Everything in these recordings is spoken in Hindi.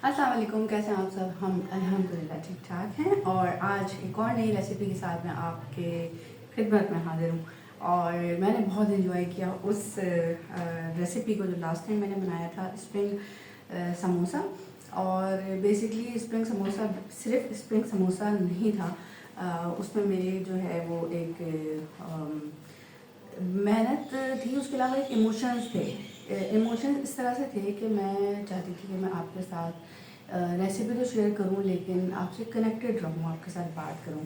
अस्सलाम वालेकुम, कैसे हैं आप सब। हम अल्हम्दुलिल्लाह ठीक ठाक हैं और आज एक और नई रेसिपी के साथ मैं आपके खिदमत में हाजिर हूँ। और मैंने बहुत इन्जॉय किया उस रेसिपी को जो लास्ट टाइम मैंने बनाया था, स्प्रिंग समोसा। और बेसिकली स्प्रिंग समोसा सिर्फ स्प्रिंग समोसा नहीं था, उसमें मेरे जो है वो एक मेहनत थी, उसके अलावा एक इमोशंस थे। इमोशंस इस तरह से थे कि मैं चाहती थी कि मैं आपके साथ रेसिपी तो शेयर करूं, लेकिन आपसे कनेक्टेड रहूं, आपके साथ बात करूं।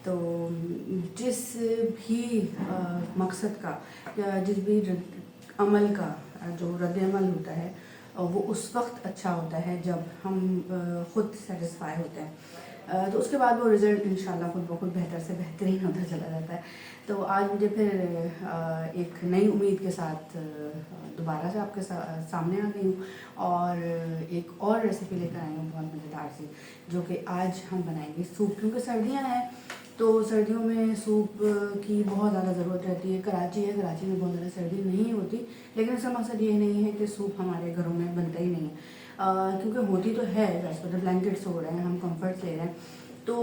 तो जिस भी मकसद का या जिस भी अमल का जो रद्द-ए-अमल होता है, वो उस वक्त अच्छा होता है जब हम ख़ुद सेटिस्फाई होते हैं। तो उसके बाद वो रिज़ल्ट इंशाल्लाह खुद ब खुद बेहतर से बेहतरीन होता चला जाता है। तो आज मुझे फिर एक नई उम्मीद के साथ दोबारा से आपके सामने आ गई हूँ और एक और रेसिपी लेकर आई हूँ बहुत मज़ेदार सी, जो कि आज हम बनाएंगे सूप। क्योंकि सर्दियाँ हैं तो सर्दियों में सूप की बहुत ज़्यादा ज़रूरत रहती है। कराची है, कराची में बहुत ज़्यादा सर्दी नहीं होती, लेकिन इसका मकसद ये नहीं है कि सूप हमारे घरों में बनता ही नहीं है। क्योंकि होती तो है, वैसे तो ब्लैंकेट्स हो रहे हैं, हम कंफर्ट ले रहे हैं। तो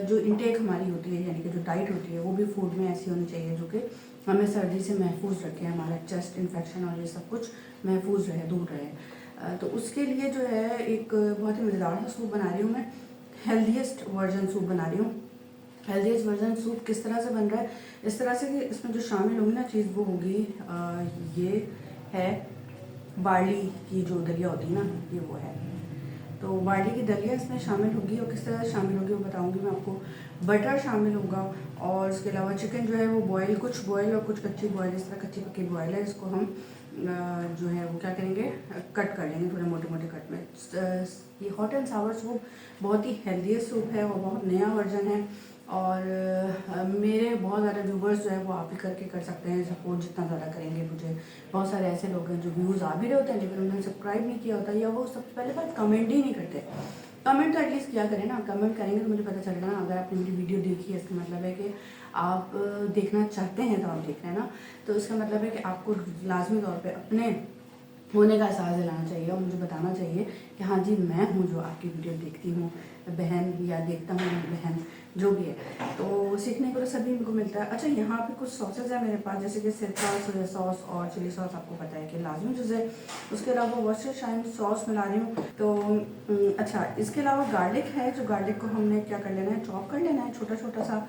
जो इंटेक हमारी होती है, यानी कि जो डाइट होती है, वो भी फूड में ऐसी होनी चाहिए जो कि हमें सर्दी से महफूज रखे, हमारा चेस्ट इन्फेक्शन और ये सब कुछ महफूज रहे, दूर रहे। तो उसके लिए जो है एक बहुत ही मज़ेदार सा सूप बना रही हूँ मैं। हेल्दीएस्ट वर्जन सूप बना रही हूँ। हेल्दीएस्ट वर्जन सूप किस तरह से बन रहा है, इस तरह से कि इसमें जो शामिल होगी ना चीज़ वो होगी, ये है बार्ली की जो दलिया होती है ना, ये वो है। तो बार्ली की दलिया इसमें शामिल होगी, और किस तरह से शामिल होगी वो बताऊंगी मैं आपको। बटर शामिल होगा, और इसके अलावा चिकन जो है वो बॉयल, कुछ बॉयल और कुछ कच्ची बॉयल, इस तरह कच्ची पक्की बॉयल है। इसको हम जो है वो क्या करेंगे, कट कर लेंगे थोड़े मोटे मोटे कट में। ये हॉट एंड सावर सूप बहुत ही हेल्दीएस्ट सूप है, वो बहुत नया वर्जन है। और मेरे बहुत ज़्यादा व्यूवर्स जो है वो आप ही करके कर सकते हैं सपोर्ट, जितना ज़्यादा करेंगे मुझे। बहुत सारे ऐसे लोग हैं जो व्यूज़ आ भी रहे होते हैं लेकिन उन्होंने सब्सक्राइब नहीं किया होता, या वो सबसे पहले बात कमेंट ही नहीं करते। कमेंट तो एटलीस्ट किया करें ना, कमेंट करेंगे तो मुझे पता चलेगा ना। अगर आपने मेरी वीडियो देखी है, इसका मतलब है कि आप देखना चाहते हैं, तो आप देख रहे हैं ना। तो इसका मतलब है कि आपको लाजमी तौर पर अपने होने का एहसास दिलाना चाहिए और मुझे बताना चाहिए कि हाँ जी, मैं हूँ जो आपकी वीडियो देखती हूँ बहन, या देखता हूँ बहन, जो भी है। तो सीखने को तो सभी को मिलता है। अच्छा, यहाँ पे कुछ सॉसेज है मेरे पास, जैसे कि सिरका, सोया सॉस और चिली सॉस, आपको पता है कि लाजमी चीज़ है। उसके अलावा वर्सेस्टाइन सॉस मिला रही हूँ। तो अच्छा, इसके अलावा गार्लिक है, जो गार्लिक को हमने क्या कर लेना है, चॉप कर लेना है। छोटा छोटा सा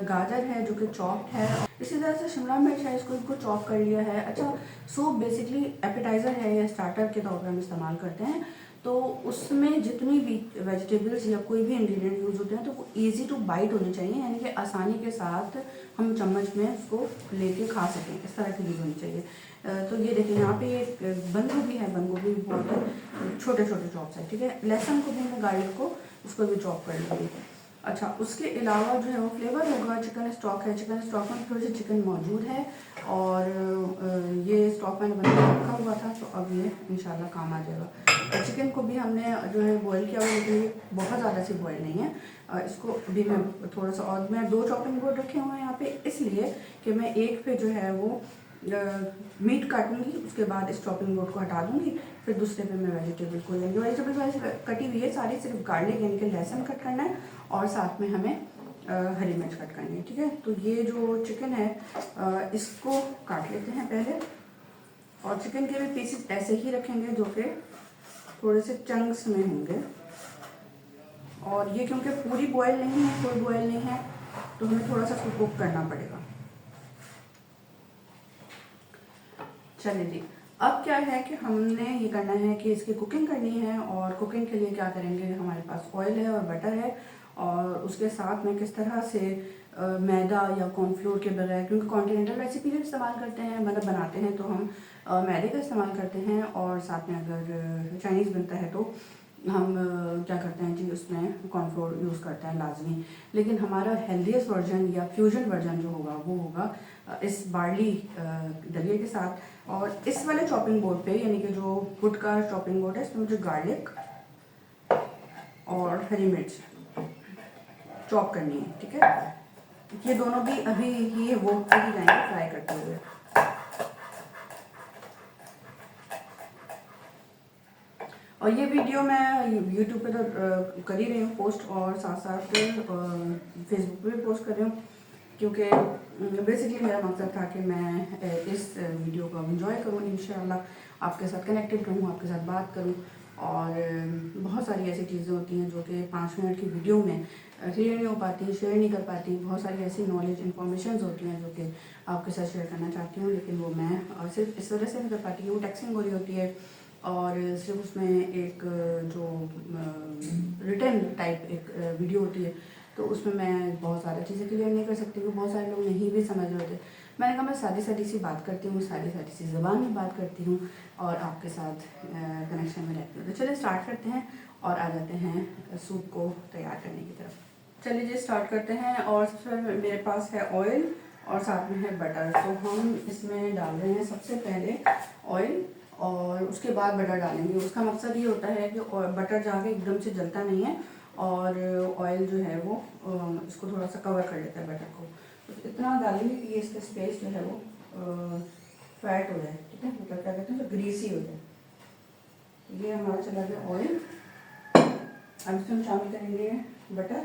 गाजर है जो कि चॉप्ड है। इसी तरह से शिमला मिर्च है, इसको चॉप कर लिया है। अच्छा, सूप बेसिकली एपेटाइज़र है या स्टार्टर के तौर पर हम इस्तेमाल करते हैं। तो उसमें जितनी भी वेजिटेबल्स या कोई भी इंग्रेडिएंट यूज़ होते हैं तो वो इजी टू बाइट होने चाहिए, यानी कि आसानी के साथ हम चम्मच में उसको लेके खा सकें, इस तरह की चीज़ होनी चाहिए। तो ये देखिए, यहाँ पे एक बंद गोभी है, बंद गोभी बहुत छोटे छोटे चॉप्स है, ठीक है। लहसुन को भी मैं, गार्लिक को, उसको भी चॉप कर लूँगी। अच्छा, उसके अलावा जो है वो फ्लेवर होगा, चिकन स्टॉक है। चिकन स्टॉक में थोड़ी सी चिकन मौजूद है, और ये स्टॉक मैंने बना के रखा हुआ था, तो अब ये इंशाल्लाह काम आ जाएगा। चिकन को भी हमने जो है बॉयल किया हुआ, लेकिन ये बहुत ज़्यादा सी बॉयल नहीं है। इसको भी मैं थोड़ा सा, और मैं 2 चॉपिंग बोर्ड रखे हुए हैं यहाँ पे, इसलिए कि मैं एक पे जो है वो मीट काटूंगी, उसके बाद इस चॉपिंग बोर्ड को हटा दूंगी, फिर दूसरे पे मैं वेजिटेबल को, यानी वेजिटेबल वैसे कटी हुई है सारी, सिर्फ गार्लिक यानी कि लहसुन कट करना है, और साथ में हमें हरी मिर्च कट करनी है, ठीक है। तो ये जो चिकन है इसको काट लेते हैं पहले, और चिकन के भी पीसेस ऐसे ही रखेंगे जो कि थोड़े से चंक्स में होंगे। और ये क्योंकि पूरी बॉयल नहीं है, कोई बॉयल नहीं है, तो हमें थोड़ा सा इसको कुक करना पड़ेगा। चलिए जी, अब क्या है कि हमने ये करना है कि इसकी कुकिंग करनी है, और कुकिंग के लिए क्या करेंगे, हमारे पास ऑयल है और बटर है, और उसके साथ में किस तरह से मैदा या कॉर्नफ्लोर के बगैर, क्योंकि कॉन्टिनेंटल रेसिपी में इस्तेमाल करते हैं, मतलब बनाते हैं तो हम मैदे का इस्तेमाल करते हैं, और साथ में अगर चाइनीज़ बनता है तो हम क्या करते हैं जी, उसमें कॉर्नफ्लोर यूज़ करते हैं लाजमी। लेकिन हमारा हेल्दीएस्ट वर्जन या फ्यूजन वर्जन जो होगा वो होगा इस बार्ली दलिया के साथ। और इस वाले चॉपिंग बोर्ड पे, यानी कि जो वुड का चॉपिंग बोर्ड है, इसमें मुझे गार्लिक और हरी मिर्च चॉप करनी है, ठीक है। ये दोनों भी अभी ही वो ही जाएंगे फ्राई करते हुए। और ये वीडियो मैं यूट्यूब पे तो कर ही रही हूँ पोस्ट, और साथ साथ फेसबुक पे भी पोस्ट कर रही हूँ, क्योंकि बेसिकली मेरा मकसद था कि मैं इस वीडियो को इंजॉय करूँ, इंशाल्लाह आपके साथ कनेक्टेड रहूँ, आपके साथ बात करूँ। और बहुत सारी ऐसी चीज़ें होती हैं जो कि 5 मिनट की वीडियो में क्लियर नहीं हो पाती, शेयर नहीं कर पाती। बहुत सारी ऐसी नॉलेज इन्फॉर्मेशन होती हैं जो कि आपके साथ शेयर करना चाहती हूँ, लेकिन वो मैं सिर्फ इस वजह से नहीं कर पाती कि वो टेक्सिंग हो रही होती है, और सिर्फ उसमें एक जो रिटर्न टाइप एक वीडियो होती है, तो उसमें मैं बहुत ज़्यादा चीज़ें क्लियर नहीं कर सकती, क्योंकि बहुत सारे लोग नहीं भी समझ रहे होते। मैंने कहा मैं सादी सादी सी बात करती हूँ, सादी सादी सी ज़बान में बात करती हूँ, और आपके साथ कनेक्शन में रहती हूँ। तो चलिए स्टार्ट करते हैं और आ जाते हैं सूप को तैयार करने की तरफ। चलिए जी स्टार्ट करते हैं। और सबसे पहले मेरे पास है ऑयल और साथ में है बटर। तो हम इसमें डाल रहे हैं सबसे पहले ऑयल, और उसके बाद बटर डालेंगे। उसका मकसद ये होता है कि बटर जाके एकदम से जलता नहीं है, और ऑयल जो है वो इसको थोड़ा सा कवर कर लेता है बटर को। तो इतना डालेंगे कि ये इसका स्पेस जो है वो फैट हो जाए, ठीक है, मतलब क्या कहते हैं जो ग्रीसी हो जाए। तो ये हमारा चला गया ऑयल। अब इसमें हम शामिल करेंगे बटर।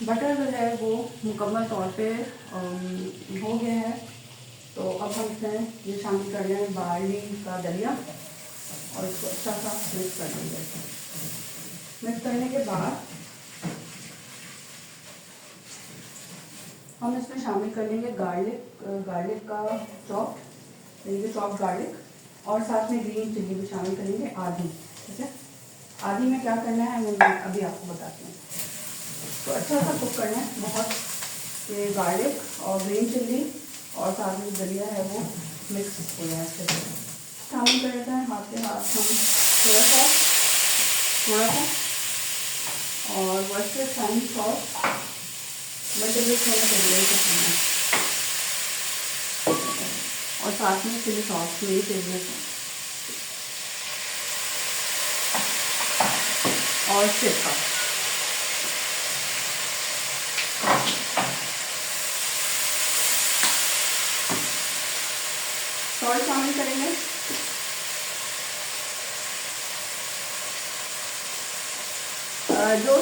बटर जो है वो मुकम्मल तौर पे हो गया है। तो अब हम इसमें ये शामिल कर लें बार्ली का दलिया, और इसको अच्छा सा मिक्स कर लेंगे। मिक्स करने के बाद हम इसमें शामिल कर लेंगे गार्लिक का चॉप, लेंगे चॉप गार्लिक, और साथ में ग्रीन चिल्ली भी शामिल करेंगे आधी, ठीक है। आधी में क्या करना है वो मैं अभी आपको बताती हूँ। तो अच्छा सा कुक करना है बहुत, ये गार्लिक और ग्रीन चिल्ली और साथ में दलिया है वो मिक्स हो जाए अच्छे से। शामिल कर लेते हैं हाथ के हाथ हम थोड़ा सा और वर्स्टर शाइन सॉस मल्टीप्लिक होने के लिए पसंद, और साथ में चिली सॉस मेरी फेवरेट है, और सिरका। सॉल्ट शामिल करेंगे। जो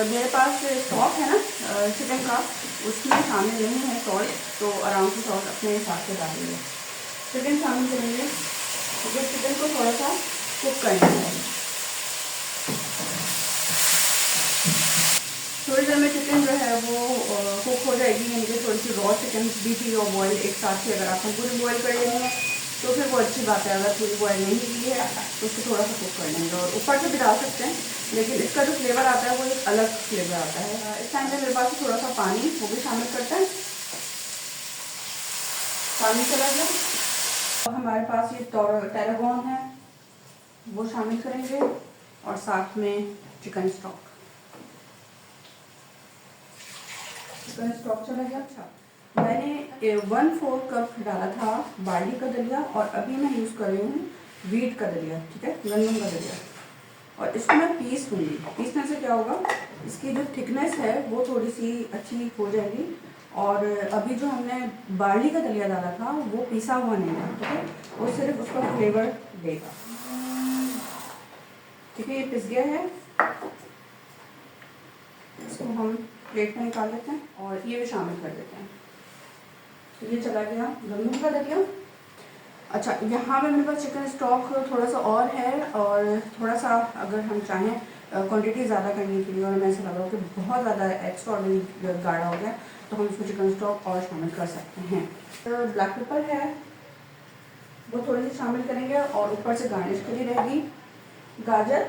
मेरे पास स्टॉक है ना चिकन का, उसमें शामिल नहीं है सॉल्ट, तो आराम से सॉल्ट अपने हिसाब से डालेंगे। चिकन शामिल करेंगे, तो चिकन को थोड़ा सा कुक करना है। थोड़ी देर में चिकन जो है वो कुक हो जाएगी, यानी कि थोड़ी सी रॉ चिकन भी थी और बॉयल एक साथ ही। अगर आप पूरी बॉयल कर लेंगे हैं तो फिर वो अच्छी बात है, अगर पूरी बॉयल नहीं की है तो उसको थोड़ा सा कुक कर लेंगे, और ऊपर से भी डाल सकते हैं, लेकिन इसका जो फ्लेवर आता है वो एक अलग फ्लेवर आता है। इस टाइम पे मेरे पास थोड़ा सा पानी वो भी शामिल करते हैं। पानी चला गया। और हमारे पास ये टैरागोन है वो शामिल करेंगे, और साथ में चिकन स्टॉक चला गया। अच्छा, मैंने 1/4 कप डाला था बार्ली का दलिया, और अभी मैं यूज़ कर रही हूँ वीट का दलिया, ठीक है, गंदम का दलिया। और इसको मैं पीस दूँगी। पीसने से क्या होगा, इसकी जो थिकनेस है वो थोड़ी सी अच्छी हो जाएगी। और अभी जो हमने बार्ली का दलिया डाला था वो पिसा हुआ नहीं था, ठीक है, वो सिर्फ उसका फ्लेवर देगा। ठीक है, ये पिस गया है, इसको हम प्लेट में निकाल लेते हैं, और ये भी शामिल कर देते हैं। तो ये चला गया गंदम का दलिया। अच्छा, यहाँ पे मेरे पास चिकन स्टॉक थोड़ा सा और है, और थोड़ा सा अगर हम चाहें क्वांटिटी ज़्यादा करने के लिए, और मैं ऐसा लग रहा हूँ कि बहुत ज़्यादा एक्स्ट्राऑर्डिनरी गाढ़ा हो गया, तो हम इसमें चिकन स्टॉक और शामिल कर सकते हैं। तो ब्लैक पेपर है वो थोड़ी सी शामिल करेंगे, और ऊपर से गार्निश के लिए रहेगी गाजर।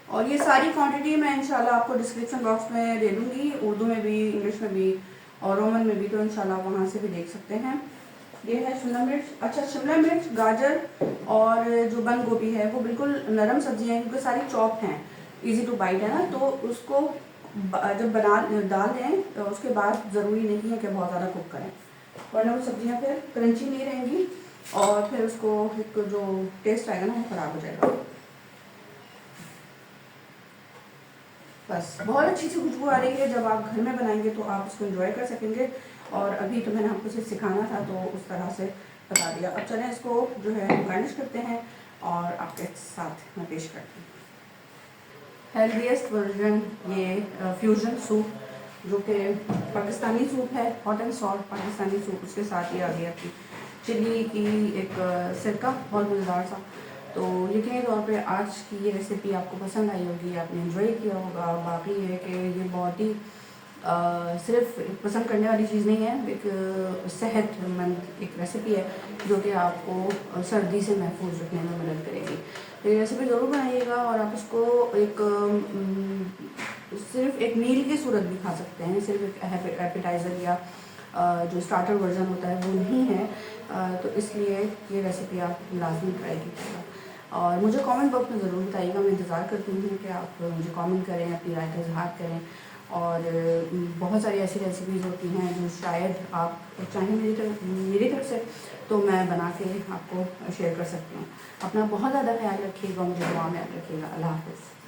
और ये सारी क्वांटिटी मैं इंशाल्लाह आपको डिस्क्रिप्शन बॉक्स में दे दूँगी, उर्दू में भी, इंग्लिश में भी, और रोमन में भी, तो इंशाल्लाह वहाँ से भी देख सकते हैं। ये है शिमला मिर्च। अच्छा, शिमला मिर्च, गाजर और जो बंद गोभी है वो बिल्कुल नरम सब्जियाँ हैं, क्योंकि सारी चॉप हैं, इजी टू बाइट है ना, तो उसको जब डाल दें तो उसके बाद ज़रूरी नहीं है कि बहुत ज़्यादा कुक करें, वरना वो सब्जियाँ फिर क्रंची नहीं रहेंगी, और फिर उसको एक जो टेस्ट आएगा ना वो ख़राब हो जाएगा। बस बहुत अच्छी सी खुशबू आ रही है। जब आप घर में बनाएंगे तो आप इसको एंजॉय कर सकेंगे। और अभी तो मैंने आपको सिर्फ सिखाना था तो उस तरह से बता दिया। अब चलें इसको जो है गार्निश करते हैं और आपके साथ मैं पेश करती हूँ हेल्दीएस्ट वर्जन, ये फ्यूजन सूप जो कि पाकिस्तानी सूप है, hot and salt Pakistani soup. उसके साथ ये आ गई आपकी चिली की एक सिरका, बहुत मज़ेदार सा। तो यकीनी तौर पे आज की ये रेसिपी आपको पसंद आई होगी, आपने एंजॉय किया होगा। बाकी है कि ये बहुत ही सिर्फ पसंद करने वाली चीज़ नहीं है, एक सेहतमंद एक रेसिपी है जो कि आपको सर्दी से महफूज रखने में मदद करेगी। तो ये रेसिपी ज़रूर बनाइएगा और आप इसको एक सिर्फ एक मील की सूरत भी खा सकते हैं, सिर्फ एक एपेटाइज़र या जो स्टार्टर वर्जन होता है वो नहीं है। तो इसलिए ये रेसिपी आप लाजमी ट्राई कीजिएगा और मुझे कमेंट बॉक्स में ज़रूर बताइएगा। मैं इंतज़ार करती हूँ कि आप मुझे कमेंट करें, अपनी राय का इजहार करें। और बहुत सारी ऐसी रेसिपीज़ होती हैं जो शायद आप चाहें मेरी तरफ से, तो मैं बना के आपको शेयर कर सकती हूँ। अपना बहुत ज़्यादा ख्याल रखिएगा, मुझे दुआ में याद रखिएगा। अल्लाह हाफ़िज़।